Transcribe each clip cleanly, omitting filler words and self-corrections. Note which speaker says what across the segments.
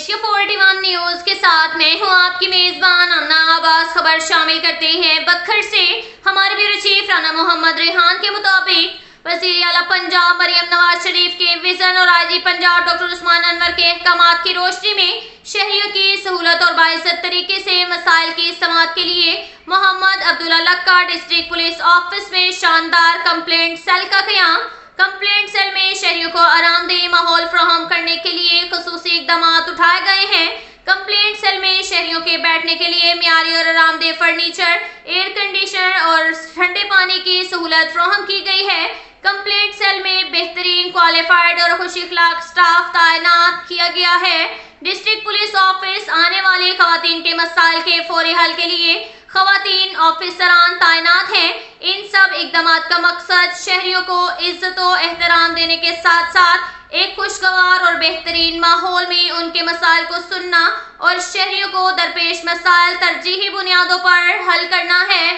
Speaker 1: Asia 41 news के साथ मैं हूं आपकी मेजबान अन्ना आबास। खबर शामिल करते हैं बखर से। हमारे ब्यूरो चीफ राना मोहम्मद रेहान के मुताबिक वज़ीर आला पंजाब मरियम नवाज शरीफ के विजन और आईजी पंजाब डॉक्टर उस्मान अनवर के अहकामात की रोशनी में शहरियों की सहूलत और बाइज्जत तरीके से मसाइल की समाअत के लिए Mohammad Abdullah Lakka district police office में शानदार कंप्लेंट सेल का क़याम। कंप्लेंट सेल में शहरियों को आरामदेह माहौल फराहम करने के लिए खुसूसी इक़दाम उठाए गए हैं। कंप्लेंट सेल में शहरियों के बैठने के लिए मियारी और आरामदेह फर्नीचर, एयर कंडीशनर और ठंडे पानी की सहूलत फराहम की गई है। कंप्लेंट सेल में बेहतरीन क्वालिफाइड और खुश अखलाक स्टाफ तैनात किया गया है। डिस्ट्रिक्ट पुलिस ऑफिस आने वाले खवातीन के मसाइल के फौरी हल के लिए खवातीन ऑफिसरान तैनात हैं। इन सब इक़दाम का मकसद शहरियों को इज्जत और एहतराम देने के साथ साथ एक खुशगवार और बेहतरीन माहौल में उनके मसाइल को सुनना और शहरियों को दरपेश मसाइल तरजीही बुनियादों पर हल करना है।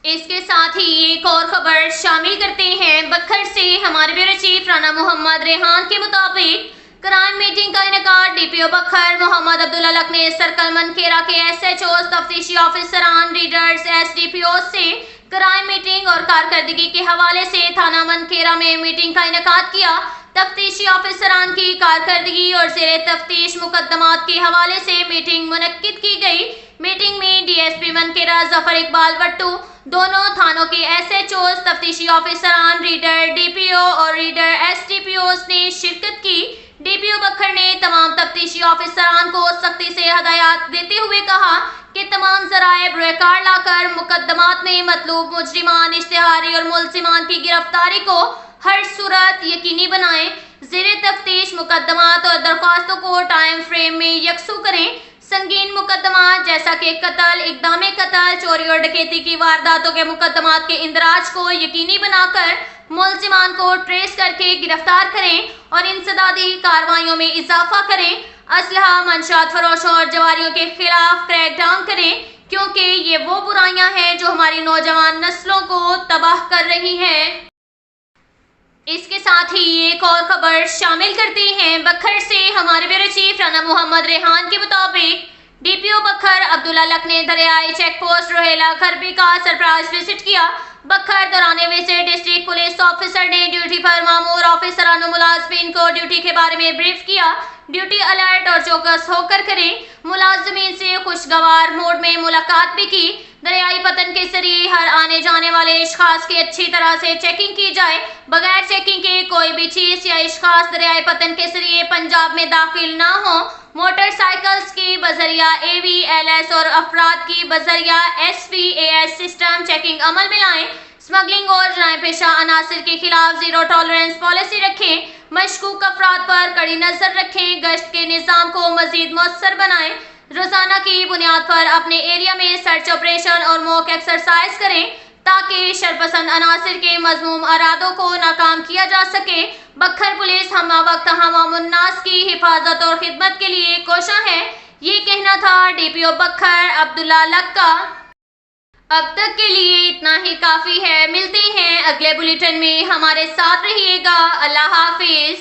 Speaker 1: इसके साथ ही एक और खबर शामिल करते हैं बखर से। हमारे ब्यूरो चीफ राना मोहम्मद रेहान के मुताबिक क्राइम मीटिंग का इनेकाद डीपीओ बखर मोहम्मद अब्दुल्ला लक ने सर्कल मनखेरा के एसएचओ, तफ्तीशी ऑफिसरान, रीडर्स, एसडीपीओ से क्राइम मीटिंग और कारकर्दगी के हवाले से थाना मनखेरा में मीटिंग का इनेकाद किया। तफ्तीशी ऑफिसरान की कारकर्दगी और ज़ेरे तफ्तीश मुकदमात के हवाले से मीटिंग मुनक्किद की गई। मीटिंग में डीएसपी मनखेरा जफर इकबाल वट्टू, दोनों थानों के एसएचओ, तफ्तीशी ऑफिसरान, रीडर डीपीओ और रीडर एसडीपीओ ने शिरकत की। डीपीओ बखर ने तमाम तफ्तीशी ऑफिसरान को सख्ती से हदायत देते हुए कहा कि तमाम ज़राए बरकार लाकर मुकदमात में मतलूब मुजरिमान, इश्तिहारी और मुलजिमान की गिरफ्तारी को हर सूरत यकीनी बनाएं। ज़ेरे तफ्तीश मुकदमात और दरख्वास्तों को टाइम फ्रेम में यकसू करें। संगीन मुकदमात जैसा कि कत्ल, इक़दाम कत्ल, चोरी और डकैती की वारदातों के मुकदमात के इंदराज को यकीनी बनाकर मुलजिमान को ट्रेस करके गिरफ्तार करें और इंसदादी कार्रवाइयों में इजाफा करें। असलहा, मंशात फरोशों और जवारियों के खिलाफ क्रैक डाउन करें, क्योंकि ये वो बुराइयां हैं जो हमारी नौजवान नस्लों को तबाह कर रही हैं। इसके साथ ही एक और खबर शामिल करते हैं बखर से। हमारे ब्यूरो चीफ राना मोहम्मद रेहान के मुताबिक डीपीओ बखर अब्दुल्ला लक ने दरियाई चेक पोस्ट रोहेला खरबी का सरप्राइज विजिट किया। बखर दौरान विजिट डिस्ट्रिक्ट पुलिस ऑफिसर ने ड्यूटी पर मामूर ऑफिसरान और मुलाजमीन को ड्यूटी के बारे में ब्रीफ किया। ड्यूटी अलर्ट और चौकस होकर करें। मुलाजमीन से खुशगवार मोड में मुलाकात भी की। दरियाई पतन के जरिए हर आने जाने वाले इश्खास की अच्छी तरह से चेकिंग की जाए। बगैर चेकिंग के कोई भी चीज या इश्खास दरियाई पतन के जरिए पंजाब में दाखिल ना हो। मोटरसाइकिल्स की बजरिया AVLS और अफराद की बजरिया SVAS सिस्टम चेकिंग अमल में लाएं। स्मगलिंग और जराए पेशा अनासिर के खिलाफ जीरो टॉलरेंस पॉलिसी रखें। मशकूक अफराद पर कड़ी नजर रखें। गश्त के निज़ाम को मजीद मौसर बनाएं। रोजाना की बुनियाद पर अपने एरिया में सर्च ऑपरेशन और मॉक एक्सरसाइज करें ताकि शरपसंद अनासिर के मज़मूम अरादों को नाकाम किया जा सके। बखर पुलिस हमा वक्त हवामुन्नास की हिफाजत और खिदमत के लिए कोशा है। ये कहना था डीपीओ बखर अब्दुल्ला लक का। अब तक के लिए इतना ही काफ़ी है। मिलते हैं अगले बुलेटिन में, हमारे साथ रहिएगा। अल्लाह हाफिज।